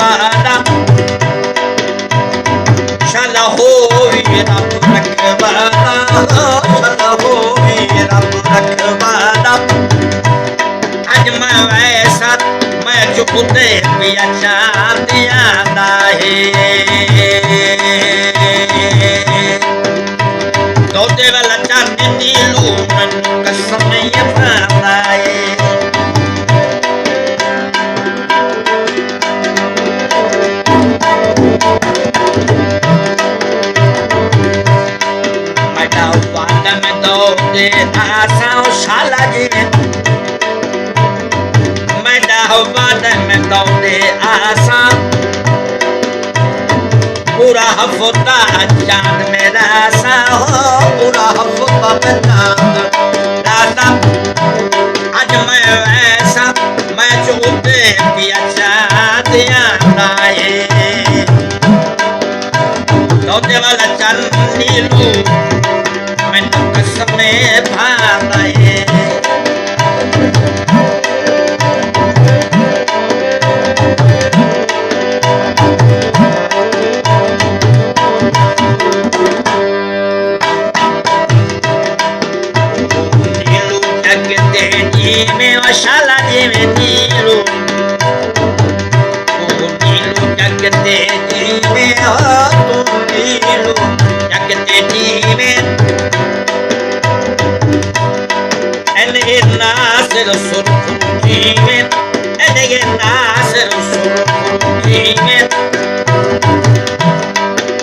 रखवाला शाला होवी रब रखवाला शाला होवी रब रखवाला आज मैं वैसा मैं चुपते पिया चांदिया है दौड़े वाला चांदी नीलू मैनू कसम ये पाता है मैं डावाना में दौड़े आसा शाला जी मैं डावाना में दौड़े आसा पूरा हफ्ता चांद मेरा सा हो पूरा हफ्ता में चांद राता आज मैं वैसा मैं चुपते पिया चांदिया है दौड़ने वाला चंद नीलू मैनू कसम भाता है शाला जी में नीलू जगते जी में हो तुम नीलू जगते जी में एने नासिर सुरखी में एने नासिर सुरखी में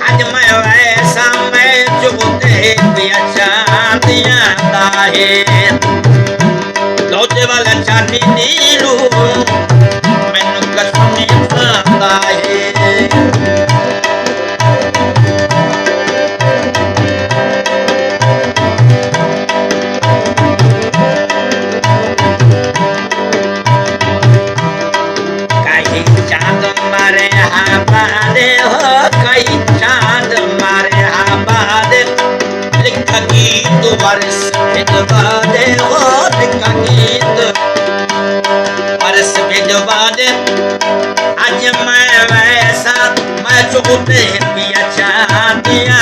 आज मैं वैसा मैं चुपते पिया चांदिया है दौड़ने वाला चांदी नीलू मैनू कसम खाता है कई चांद मारे हमारे हो कई चांद मारे हमारे लिखा गीत वर्ष भिजवा दे हो लिखा गीत वर्ष भिजवा दे आज मैं वैसा मैं चुपते पिया चांदिया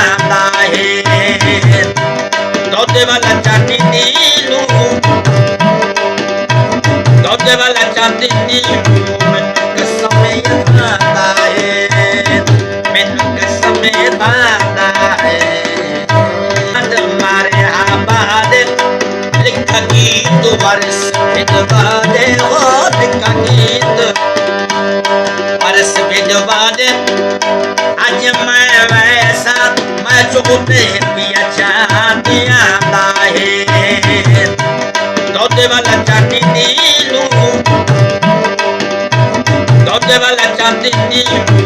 है दौड़ने वाला चांदी नीलू दौड़ने वाला चांदी नीलू मैनू कसम खाता है मैनू कसम खाता है लिखा गीत वर्ष भिजवा दे हो लिखा गीत वर्ष भिजवा दे आज मैं वैसा मैं चुपते पिया चांदिया है दौड़ने वाला चांदी नीलू दौड़ने वाला चांदी नीलू